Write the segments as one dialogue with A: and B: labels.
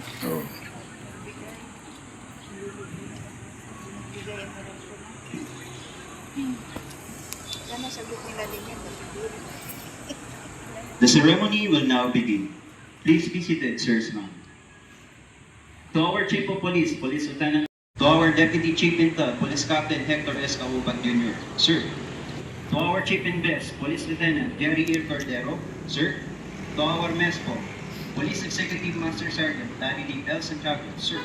A: Oh.
B: The ceremony will now begin. Please be seated, sirs, ma'am. To our Chief of Police, Police Lieutenant, to our Deputy Chief Intel, Police Captain Hector S. Kauban Jr., sir. To our Chief Invest, Police Lieutenant Jerry E. Cordero, sir. To our MESPO, Police Executive Master Sergeant Danny D. L. Santiago, sir.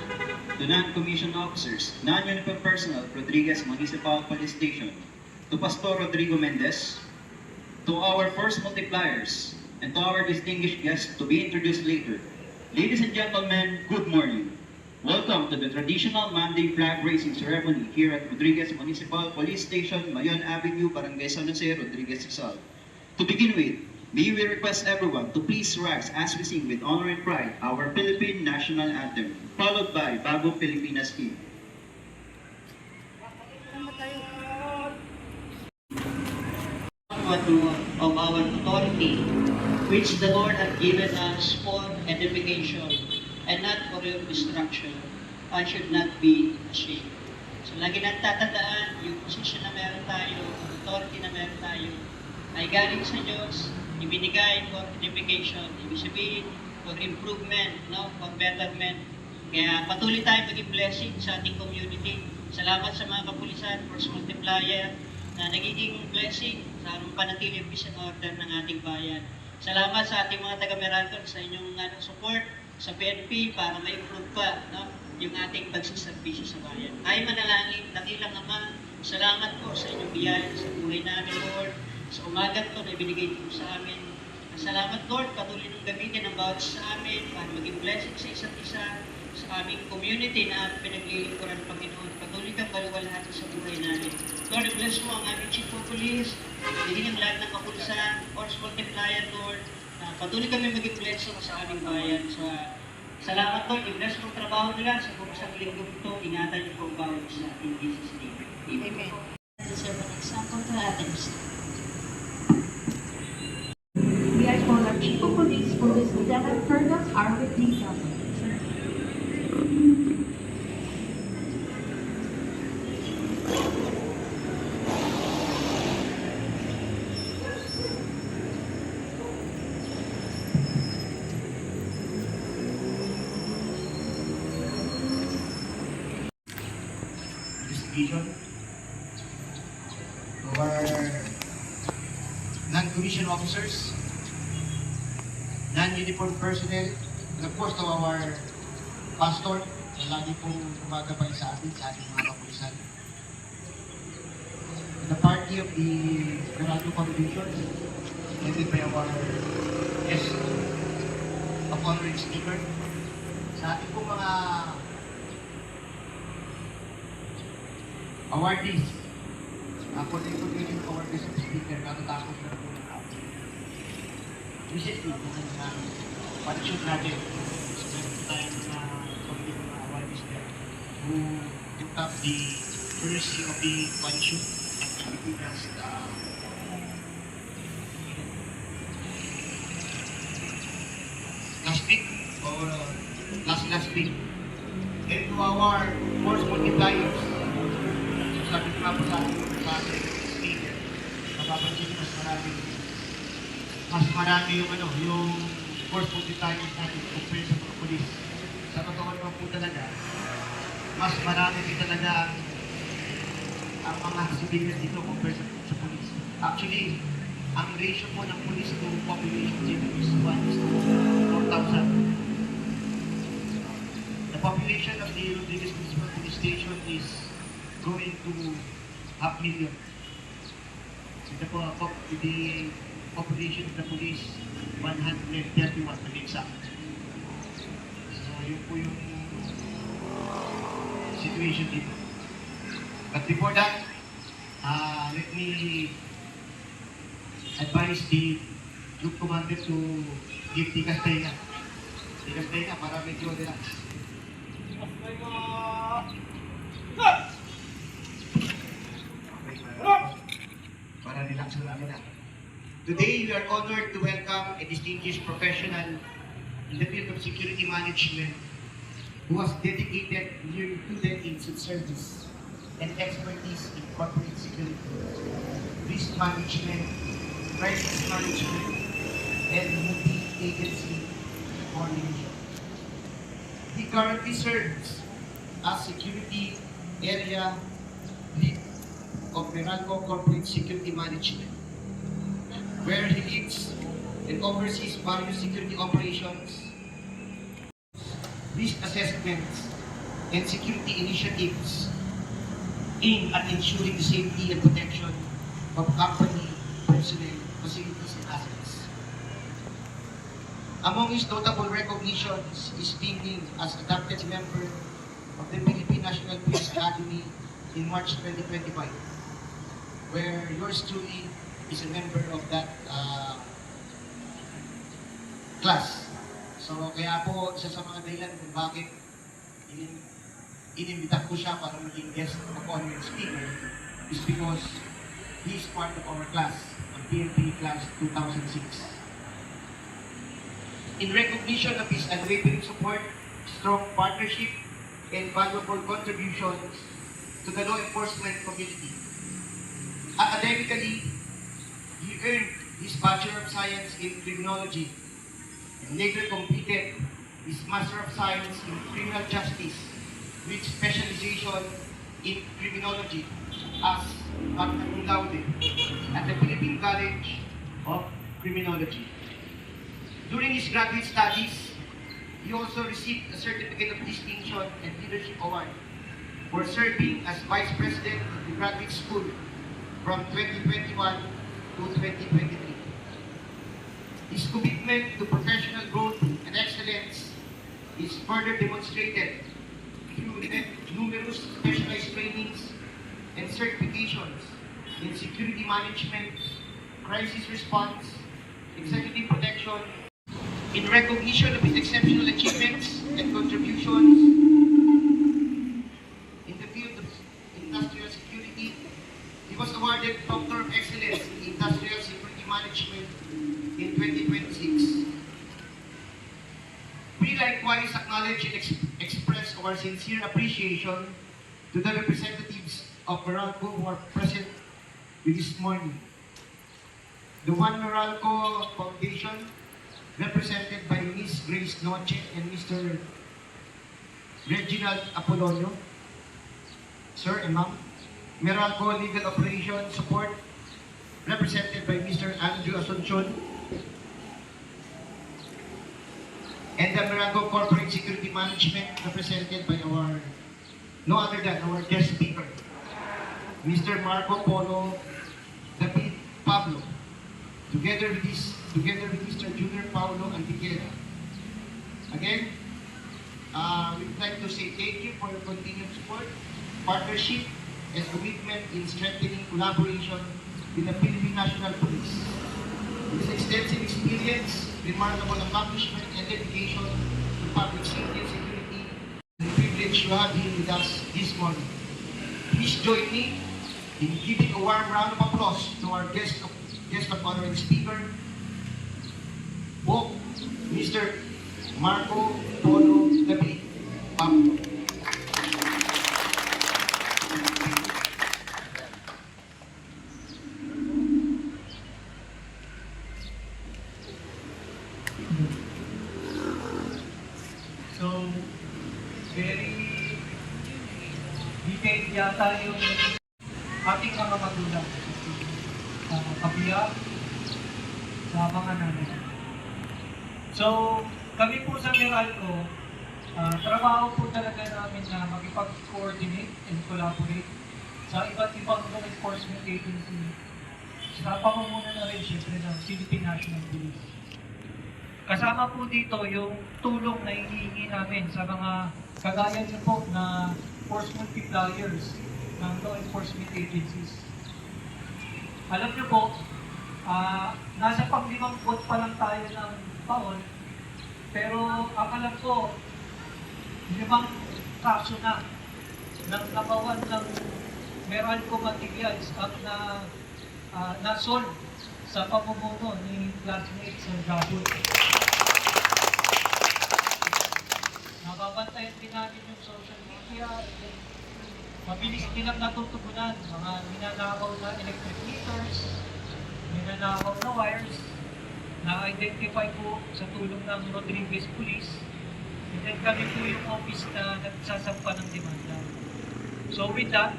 B: To non-commissioned officers, non-uniform personnel, Rodriguez Municipal Police Station. To Pastor Rodrigo Mendez, to our force multipliers, and to our distinguished guests to be introduced later. Ladies and gentlemen, good morning. Welcome to the traditional Monday flag raising ceremony here at Rodriguez Municipal Police Station, Mayon Avenue, Barangay San Jose, Rodriguez, Rizal. To begin with, may we request everyone to please rise as we sing with honor and pride our Philippine National Anthem, followed by Bagong Pilipinas Hymn. Of our authority, which the Lord hath given us for edification, and not for your destruction, I should not be ashamed. So lagi natin tatandaan, yung position na meron tayo, authority na meron tayo, ay galing sa Diyos, ibinigay for edification, ibig sabihin, for improvement, no? For betterment. Kaya patuloy tayo maging blessing sa ating community. Salamat sa mga kapulisan, force multiplier, na nagiging blessing sa panatiling peace and order ng ating bayan. Salamat sa ating mga taga-Meralco sa inyong support sa PNP para ma-improve pa, no, yung ating pagsiservisyo sa bayan. Ay manalangin, dakilang Ama, salamat po sa inyong biyaya sa buhay namin, Lord, sa umagat to na ibinigay po sa amin. Salamat, Lord, patuloy nang gamitin ang bawat sa amin para maging blessing sa isa't isa, sa aming community na pinaglilingkuran ng Panginoon. Patuloy kang baliwalhati sa buhay namin. Lord, bless mo ang aming Chief of Police, hingin ang lahat ng kapulisan, force multiplier, Lord. Patuloy kami maging blessing sa aming bayan. Salamat, Lord, i-bless mo ang trabaho nila sa buong isang linggo ito. Ingatan niyo po ang bawat isa. In Jesus' name. Amen.
C: Deserve an example to others.
D: We are called our Chief of Police, Police Lieutenant Colonel Arvid D. Johnson. Sir.
E: Distribution to our non-commissioned officers, non-uniform personnel, and of course to our pastor na lagi pong gumagabay sa atin, sa ating mga kapulisan. The party of the Meralco Foundation, headed by our guest of honor and speaker, sa ating pong mga awardees, according to the awardees of the speaker, natatapos na po ng ako. Recently, kung panshoot natin, meron tayo na pagdating mga awardees there who took up the courtesy of the panshoot and giving us last week or last week. And to our force multipliers, sabi ko nga po sa ating speaker, napapansin ko mas marami yung force multipliers natin compared sa mga polis. Sa totoo naman po talaga, mas marami din talaga ang mga civilians dito compared sa polis. Actually, ang ratio po ng polis to population dito is 1:4,000. The population of the Rodriguez Municipal Police Station is going to 500,000. The population of the police, 131 to be exact. So, yun po yung situation dito. But before that, let me advise the group commander to give tikas tayo para medyo relax. Para relax lang na. Today, we are honored to welcome a distinguished professional in the field of security management who has dedicated nearly 2 decades of service and expertise in corporate security, risk management, crisis management, and multi-agency coordination. He currently serves as Security Area Lead of Meralco Corporate Security Management, where he leads and oversees various security operations, risk assessments, and security initiatives aimed at ensuring the safety and protection of company personnel, facilities, and assets. Among his notable recognitions is being as adopted member of the Philippine National Police Academy in March 2025, where yours truly is a member of that class. So kaya po, isa sa mga dahilan kung bakit inimbita ko siya para maging guest of honor speaker is because he is part of our class, ang PNP class 2006. In recognition of his unwavering support, strong partnership, and valuable contributions to the law enforcement community. Academically, he earned his Bachelor of Science in Criminology and later completed his Master of Science in Criminal Justice with specialization in criminology as magna cum laude at the Philippine College of Criminology. During his graduate studies, he also received a Certificate of Distinction and Leadership Award for serving as Vice President of the Graduate School from 2021 to 2023. His commitment to professional growth and excellence is further demonstrated through numerous specialized trainings and certifications in security management, crisis response, executive protection. In recognition of his exceptional achievements and contributions in the field of industrial security, he was awarded Doctor of Excellence in Industrial Security Management in 2026. We likewise acknowledge and express our sincere appreciation to the representatives of Meralco who are present with this morning. The One Meralco Foundation, represented by Ms. Grace Noche and Mr. Reginald Apolonio, Sir and Ma'am. Meralco Legal Operations Support, represented by Mr. Andrew Asuncion. And the Meralco Corporate Security Management, represented by no other than our guest speaker, Mr. Marco Polo David Pablo, together with Mr. Junior Paulo Antiquera. Again, we would like to say thank you for your continued support, partnership, and commitment in strengthening collaboration with the Philippine National Police. With his extensive experience, remarkable accomplishment, and dedication to public safety and security, the privilege to have him with us this morning. Please join me in giving a warm round of applause to our guest of honor and speaker, Mr. Marco Polo David Pablo.
A: So, very detailed yata yung ating mga magulang. Kabiyak sa mga nanay. So, kami po sa Meralco, trabaho po talaga namin na makipag-coordinate and collaborate sa iba't ibang law enforcement agency sa pamumuno na rin syempre ng Philippine National Police. Kasama po dito yung tulong na hinihingi namin sa mga kagaya niyo po na force multipliers ng law enforcement agencies. Alam niyo po, nasa pang-5 buwan pa lang tayo ng taon, pero ang alam ko, 5 kaso na nang nabawan ng Meralco materials at na-solve sa pamumuno ni classmate Sir Gabot. babantayan din namin yung social media, and then mabilis nilang natutugunan, mga ninanakaw na electric meters, ninanakaw na wires, na-identify po sa tulong ng Rodriguez Police, and then kami po yung office na nagsasampa ng demanda. So with that,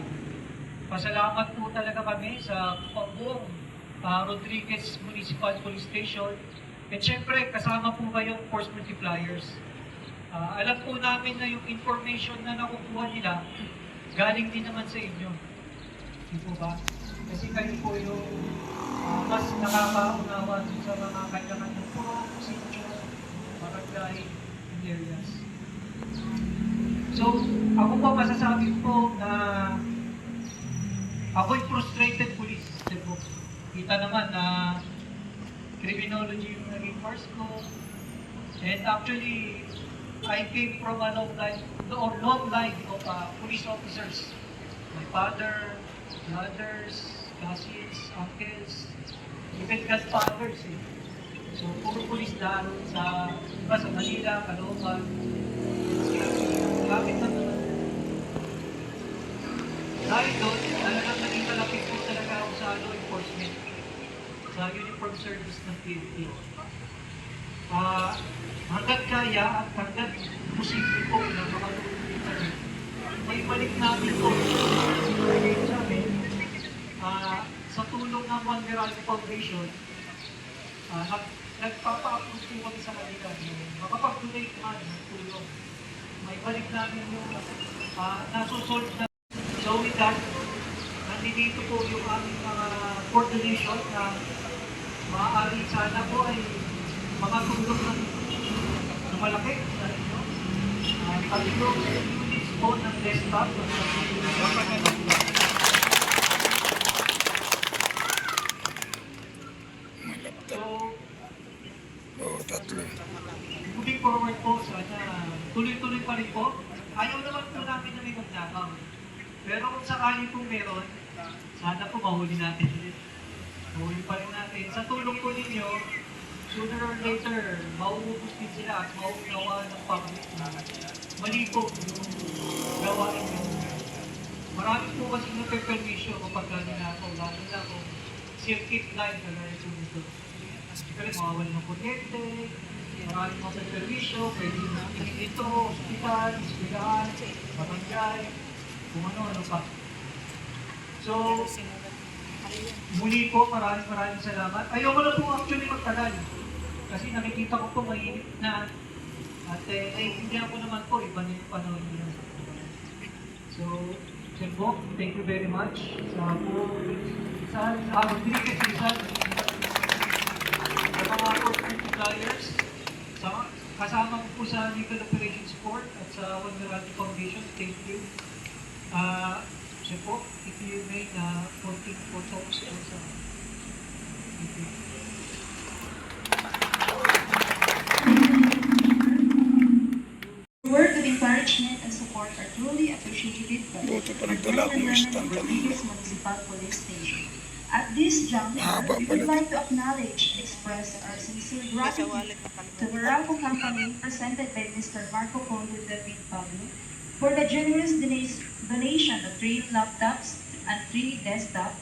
A: pasalamat po talaga kami sa buong Rodriguez Municipal Police Station. At syempre, kasama po kayong force multipliers. Alam po namin na yung information na nakukuha nila, galing din naman sa inyo. Hindi po ba? Kasi kayo po yung mas nakakaunawa sa mga kanya-kanyang puro, sityo, barangay, and areas. So, ako po masasabi po na ako'y frustrated police. Diba? Kita naman na criminology yung naging course ko. And actually, I came from a long line of police officers. My father, brothers, cousins, uncles, even godfathers. So, puro police dahil sa Manila, Caloocan. Bakit na naman? Dahil doon, talagang naging malapit po talaga ako sa law enforcement, sa uniform service ng PNP. Hanggat kaya at hanggat posible po na makatulong kami, may balik namin po sa amin, sa tulong ng One Meralco Foundation, nagpapa-approve po kami sa kanila, makapag-donate man ng tulong. May balik namin yung nasusolve na. So with that, nandito po yung aming mga coordination na maaari sana po ay mga tulong ng malaki sa inyo. Tatlong units po ng desktop. So, moving forward po, sana tuloy-tuloy pa rin po. Ayaw naman po namin na may magnakaw. Pero kung sakali po meron, sana po mahuli natin ulit. Mahuli pa rin natin. Sa tulong po ninyo, sooner or later, mauubos din sila at mauunawa ng public na mali po yung gawain nyo. Marami po kasi nagpe-permission kapag ninakaw, lalo na kung circuit line na narinig ito. Pero mawawal ng kuryente, marami mga permission, pwede natin ito, hospital, eskwelahan, barangay, kung ano pa. So, muli po, maraming salamat. Ayoko na po actually magtagal. Kasi nakikita ko po mainit na. At naiintindihan ko naman po, iba na yung panahon niya. So, Sir Bo, thank you very much sa po, sa Rodriguez Rizal, sa mga corporate employers, kasama ko po sa Legal Operations Support at sa One Meralco Foundation, thank you. Siya po, if you may na 14 po sa thank you.
D: Words of encouragement and support are truly appreciated by the Rodriguez Municipal Police Station. At this juncture, we would like to acknowledge and express our sincere gratitude to Meralco Company, presented by Mr. Marco Polo David Pablo, for the generous donation of 3 laptops and 3 desktops,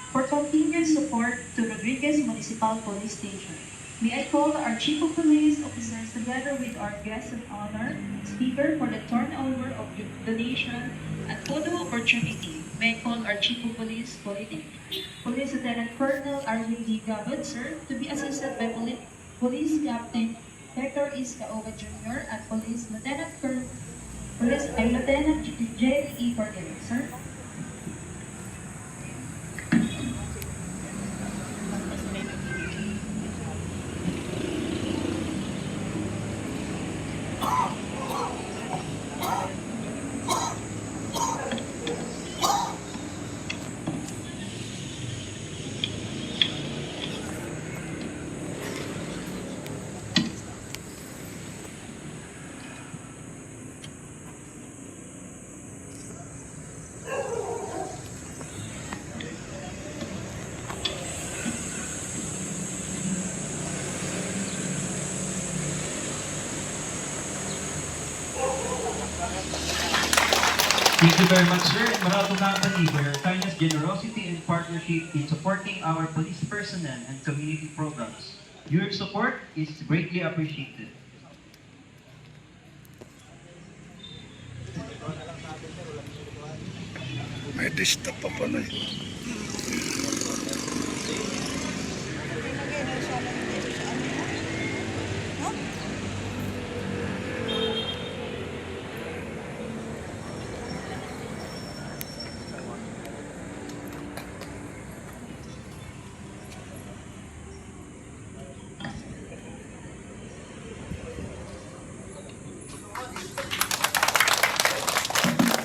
D: for continued support to Rodriguez Municipal Police Station. May I call our Chief of Police officers together with our guest of honor, speaker for the turnover of the donation and photo opportunity. May I call our Chief of Police, Police Lieutenant Colonel Arvin D. Gabad, sir, to be assisted by Police Captain Hector Iscaoga Jr. and Police Lieutenant J. E. Cordero, sir.
F: Thank you very much, sir, and Meralco Company for your kindness, generosity, and partnership in supporting our police personnel and community programs. Your support is greatly appreciated.
G: May disturb pa pala eh.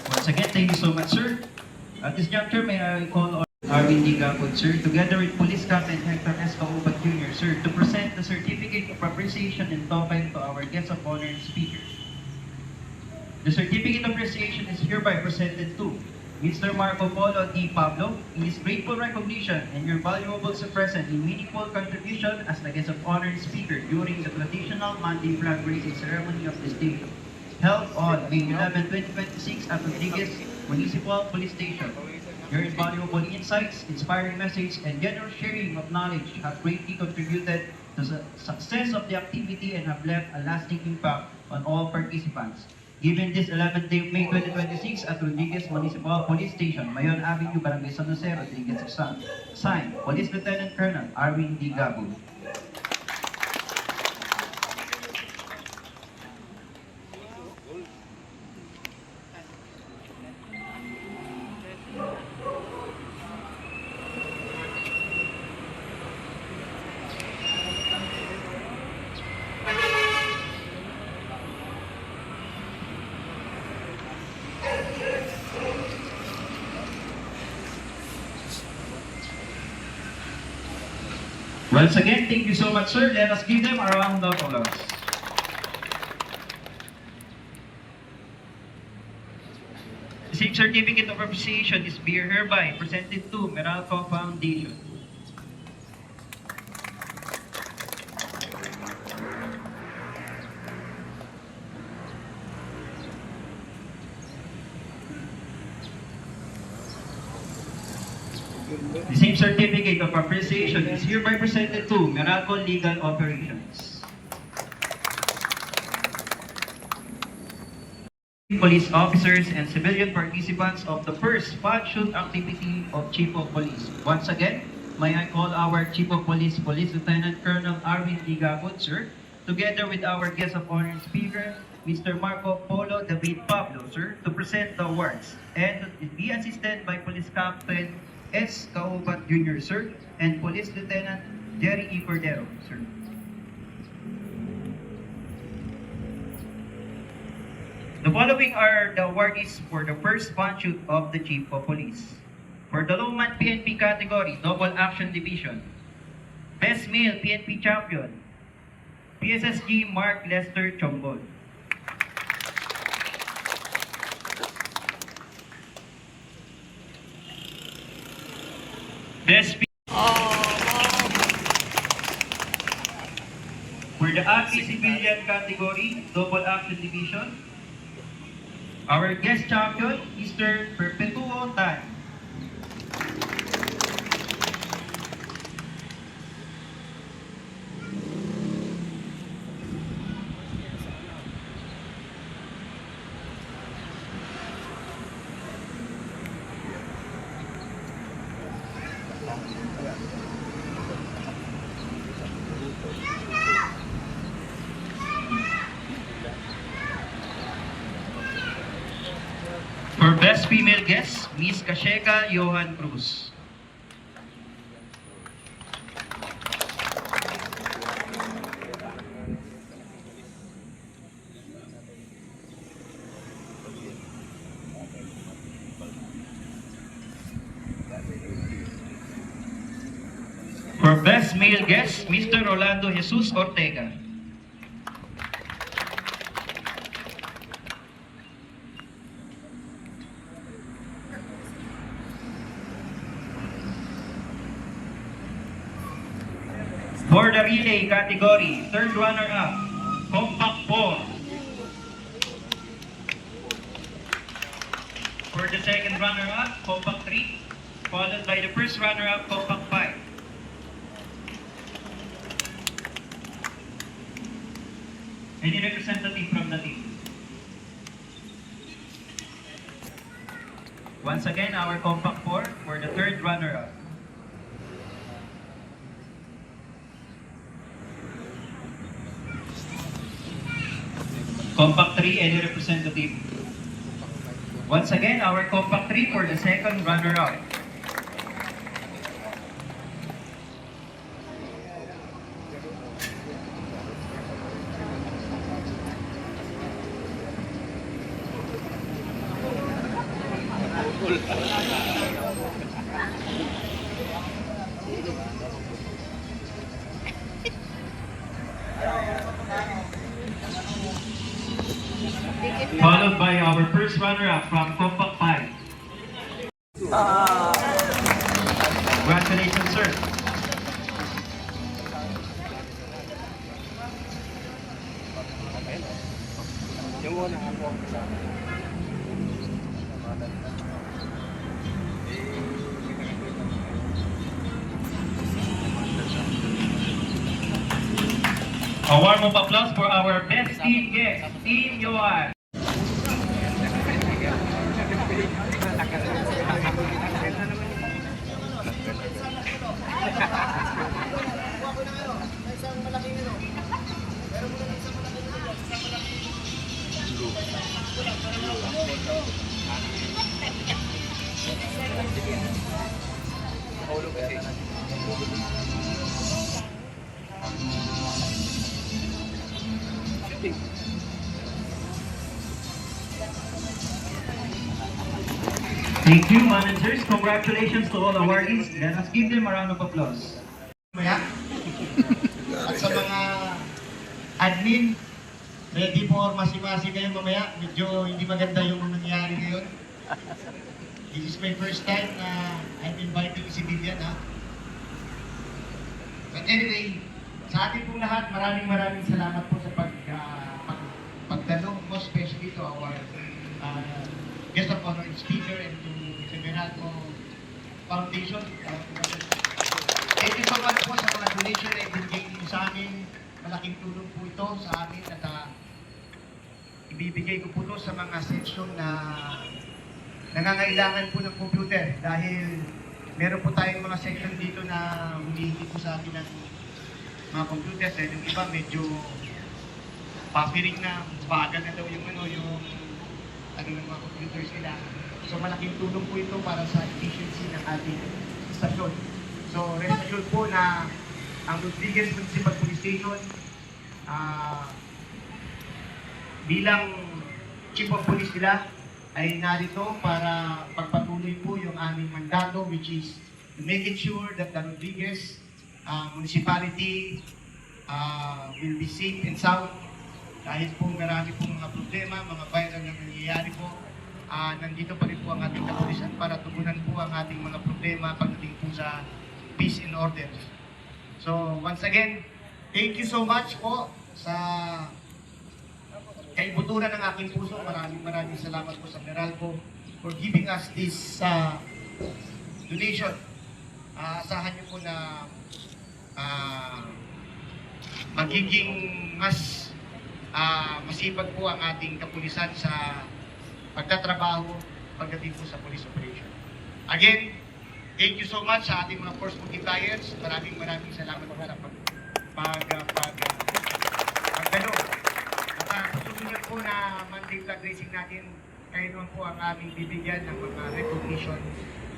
F: Once again, thank you so much, sir. At this juncture, may I call on Arvin D. Gapod, sir, together with Police Captain Hector S. Kaupat Jr., sir, to present the Certificate of Appreciation and Token to our guest of honor and speakers. The Certificate of Appreciation is hereby presented to Mr. Marco Polo D. Pablo in his grateful recognition and your valuable presence in meaningful contribution as the guest of honor and speaker during the traditional Monday flag raising ceremony of the state, held on May 11, 2026 at Rodriguez Municipal Police Station. Your invaluable insights, inspiring message, and generous sharing of knowledge have greatly contributed to the success of the activity and have left a lasting impact on all participants. Given this 11th day of May 2026 at Rodriguez Municipal Police Station, Mayon Avenue, Barangay San Jose, Rodriguez Rizal. Signed, Police Lieutenant Colonel Arvin D. Gabo. Once again, thank you so much, sir. Let us give them a round of applause. The same certificate of appreciation is hereby presented to Meralco Foundation. The same certificate of appreciation is hereby presented to Meralco Legal Operations. Police officers and civilian participants of the first fun shoot activity of Chief of Police. Once again, may I call our Chief of Police, Police Lieutenant Colonel Arvin D. Gapod, sir, together with our guest of honor and speaker, Mr. Marco Polo David Pablo, sir, to present the awards and to be assisted by Police Captain S. Kaupat Jr., sir, and Police Lieutenant Jerry E. Cordero, sir. The following are the awardees for the first fun shoot of the Chief of Police. For the Lowman PNP category, Double Action Division, Best Male PNP Champion, PSSG Mark Lester Chongol. Best For the Aki Civilian category, Double Action Division, our guest champion, Mr. Perpetuo Tan. For Best Female Guest, Miss Kasheka Johan Cruz. For Best Male Guest, Mr. Rolando Jesus Ortega. For the relay category, third runner-up, Compact 4. For the second runner-up, Compact 3, followed by the first runner-up, Compact 5. Any representative from the team? Once again, our Compact 4 for the third runner-up. Compact 3, any representative? Once again, our Compact 3 for the second runner-up. Followed by our first runner-up from Compact 5. Congratulations, sir. A warm of applause for our best team guest, Team Yoan. Thank you, managers. Congratulations to all awardees. Let us give them a round of applause.
E: Maya. At sa mga admin, ready for masi-masi kayo mamaya. Medyo hindi maganda yung nangyayari ngayon. This is my first time na I'm inviting si Vivian, ha? But anyway, sa ating pong lahat, maraming salamat po sa pagdalo, most especially to our guest of honor and speaker and to the Meralco Foundation. Thank you so much po sa mga donation na ibigay niyo sa amin. Malaking tulong po ito sa amin at ibibigay ko po ito sa mga section na nangangailangan po ng computer dahil meron po tayong mga section dito na humihingi po sa atin ng mga computer dahil yung iba medyo papiring na, bagal na daw yung ng mga computers nila. So malaking tulong po ito para sa efficiency ng ating stasyon. So rest assured po na ang Rodriguez Municipal Police Station bilang Chief of Police nila ay narito para pagpatuloy po yung aming mandato, which is to make it sure that the Rodriguez municipality will be safe and sound. Dahil po marami pong mga problema, mga viral na nangyayari po, nandito pa rin po ang ating kapulisan para tugunan po ang ating mga problema pagdating po sa peace and order. So once again, thank you so much po sa kaibuturan ng aking puso. Maraming salamat po sa Meralco for giving us this donation. Asahan niyo po na magiging mas masipag po ang ating kapulisan sa pagtatrabaho pagdating po sa police operation. Again, thank you so much sa ating mga force multipliers. Maraming salamat po sa pagdalo. At susunod po na Monday flag raising natin, kayo naman po ang aming bibigyan ng mga recognition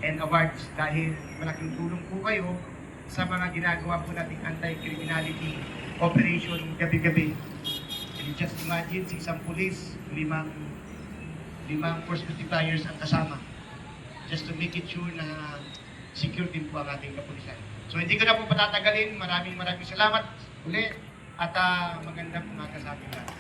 E: and awards dahil malaking tulong po kayo sa mga ginagawa po nating anti-criminality operation gabi-gabi. And just imagine, sa isang pulis, limang force multipliers ang kasama. Just to make it sure na secure din po ang ating kapulisan. So hindi ko na po patatagalin. Maraming salamat ulit at magandang umaga sa ating lahat.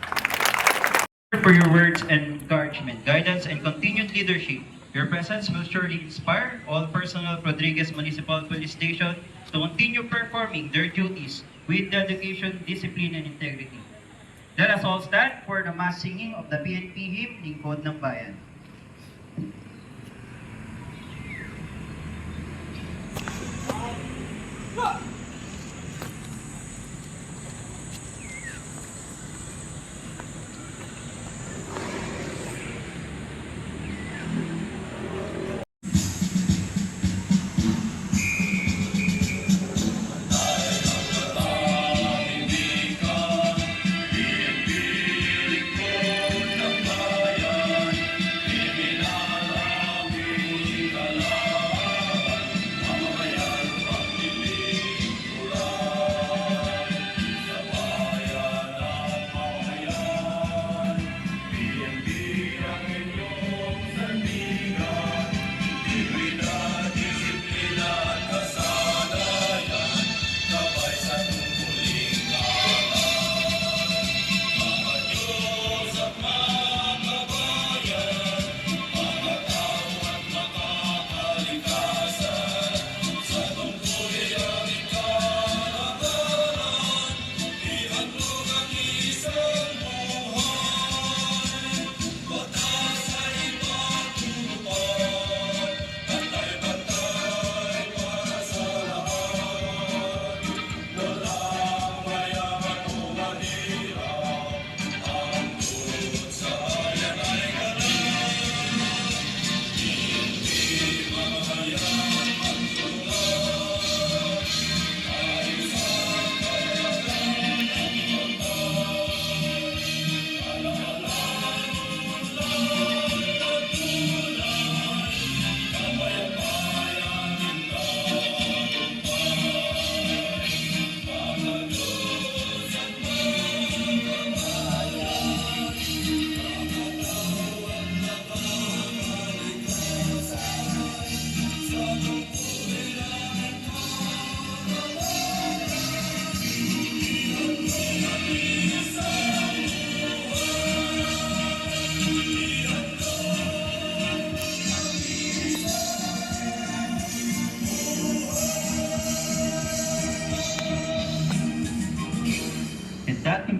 F: For your words and encouragement, guidance, and continued leadership. Your presence will surely inspire all personnel of Rodriguez Municipal Police Station to continue performing their duties with dedication, discipline, and integrity. Let us all stand for the mass singing of the PNP hymn, Lingkod ng Bayan.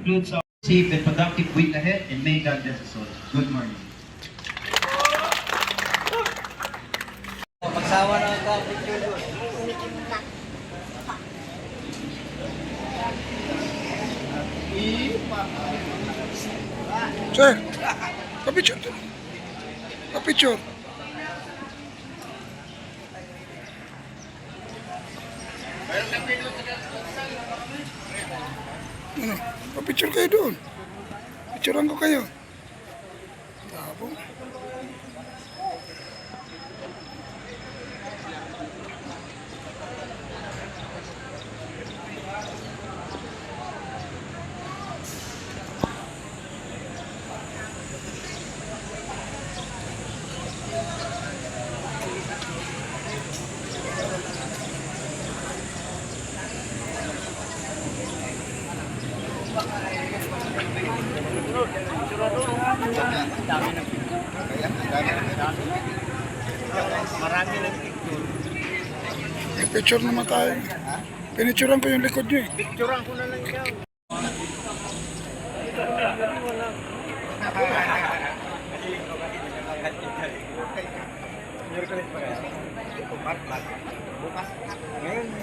F: concludes our safe and productive week ahead, and may God bless us all. Good morning.
G: Sir, kapicture to. Kapicture. Ano? Kapicture kayo doon. Picturean ko kayo. Tapos. May picture naman tayo. Pinicturean ko yung likod niyo eh.
E: Picturean ko na lang siya.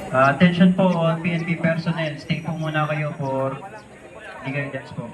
F: Attention po all PNP personnel. Stay po muna kayo for the guidance po.